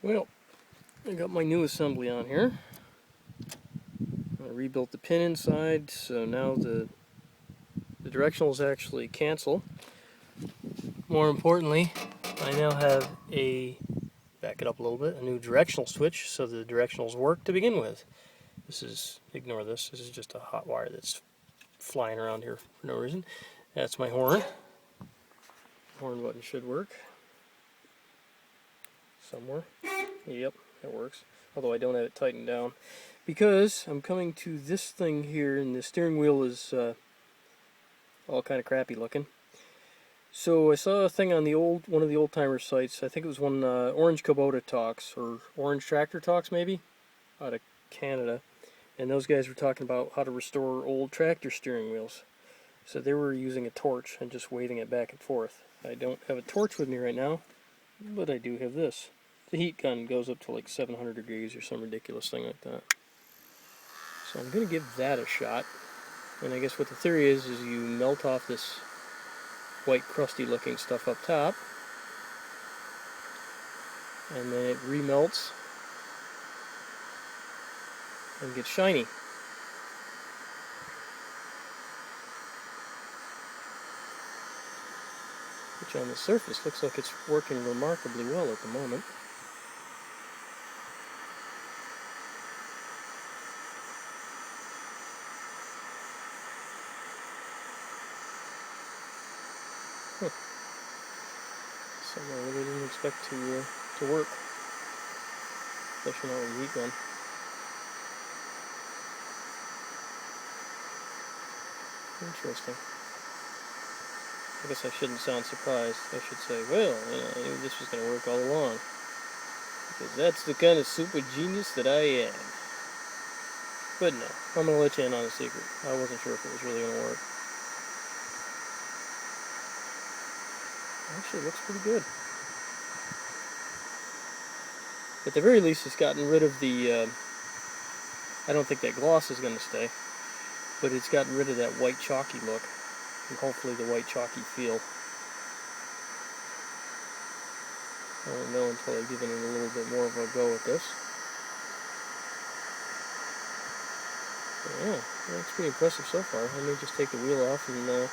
Well, I got my new assembly on here. I rebuilt the pin inside, so now the directionals actually cancel. More importantly, I now have back it up a little bit, a new directional switch, so the directionals work to begin with. Ignore this is just a hot wire that's flying around here for no reason. That's my horn. Horn button should work. Somewhere. Yep, it works. Although I don't have it tightened down. Because I'm coming to this thing here, and the steering wheel is all kind of crappy looking. So I saw a thing on one of the old timer sites. I think it was one Orange Kubota Talks, or Orange Tractor Talks maybe, out of Canada. And those guys were talking about how to restore old tractor steering wheels. So they were using a torch and just waving it back and forth. I don't have a torch with me right now, but I do have this. The heat gun goes up to like 700 degrees or some ridiculous thing like that. So I'm going to give that a shot. And I guess what the theory is you melt off this white crusty looking stuff up top, and then it remelts and gets shiny. Which on the surface looks like it's working remarkably well at the moment. Huh. Something I really didn't expect to work. Especially not with a heat gun. Interesting. I guess I shouldn't sound surprised. I should say, well, I knew this was going to work all along. Because that's the kind of super genius that I am. But no, I'm going to let you in on a secret. I wasn't sure if it was really going to work. Actually, it looks pretty good. At the very least, it's gotten rid of the... I don't think that gloss is going to stay. But it's gotten rid of that white chalky look. And hopefully the white chalky feel. I won't know until I've given it a little bit more of a go at this. But yeah, that's pretty impressive so far. I may just take the wheel off and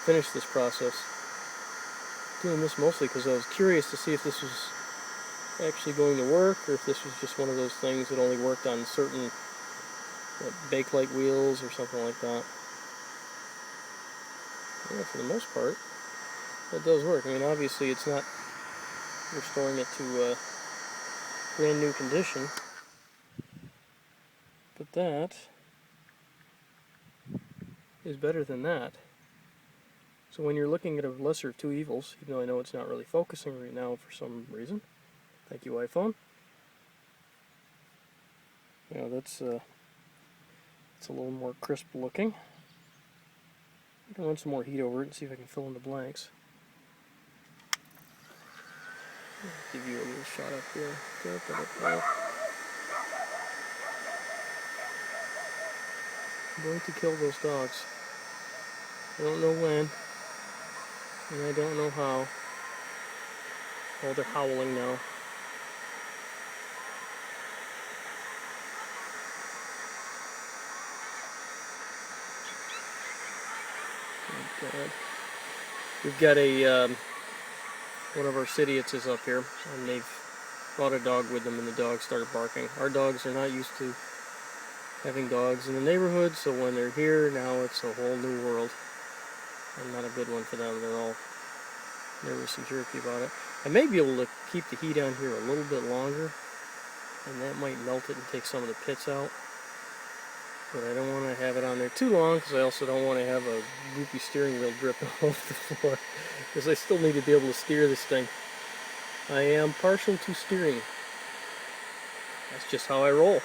finish this process. Doing this mostly because I was curious to see if this was actually going to work, or if this was just one of those things that only worked on certain Bakelite wheels or something like that. Yeah, for the most part, it does work. I mean, obviously it's not restoring it to brand new condition, but that is better than that. So when you're looking at a lesser of two evils, even though I know it's not really focusing right now for some reason, thank you iPhone. Yeah, that's it's a little more crisp looking. I can run some more heat over it and see if I can fill in the blanks. Give you a little shot up here. I'm going to kill those dogs. I don't know when, and I don't know how. Oh, they're howling now. Oh God. We've got one of our city idiots is up here, and they've brought a dog with them, and the dog started barking. Our dogs are not used to having dogs in the neighborhood, so when they're here, now it's a whole new world. And not a good one for them. They're all nervous and jerky about it. I may be able to keep the heat on here a little bit longer, and that might melt it and take some of the pits out. But I don't want to have it on there too long, because I also don't want to have a goopy steering wheel dripping all over the floor, because I still need to be able to steer this thing. I am partial to steering. That's just how I roll.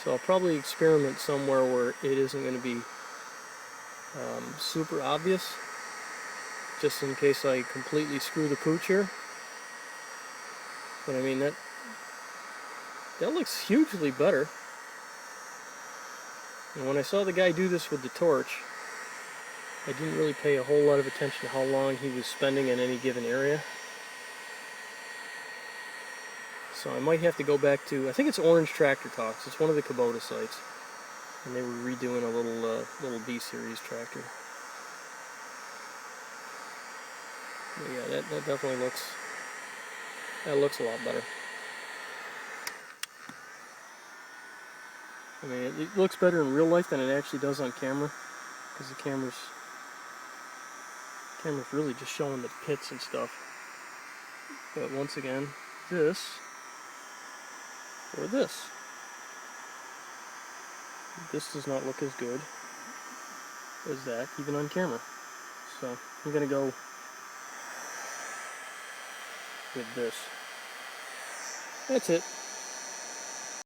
So I'll probably experiment somewhere where it isn't going to be super obvious, just in case I completely screw the pooch here. But I mean, that looks hugely better. And when I saw the guy do this with the torch, I didn't really pay a whole lot of attention to how long he was spending in any given area. So I might have to go back to, I think it's Orange Tractor Talks. It's one of the Kubota sites, and they were redoing a little B series tractor. But yeah, that definitely looks a lot better. I mean, it looks better in real life than it actually does on camera, because the camera's really just showing the pits and stuff. But once again, this does not look as good as that, even on camera. So I'm gonna go with this. That's it.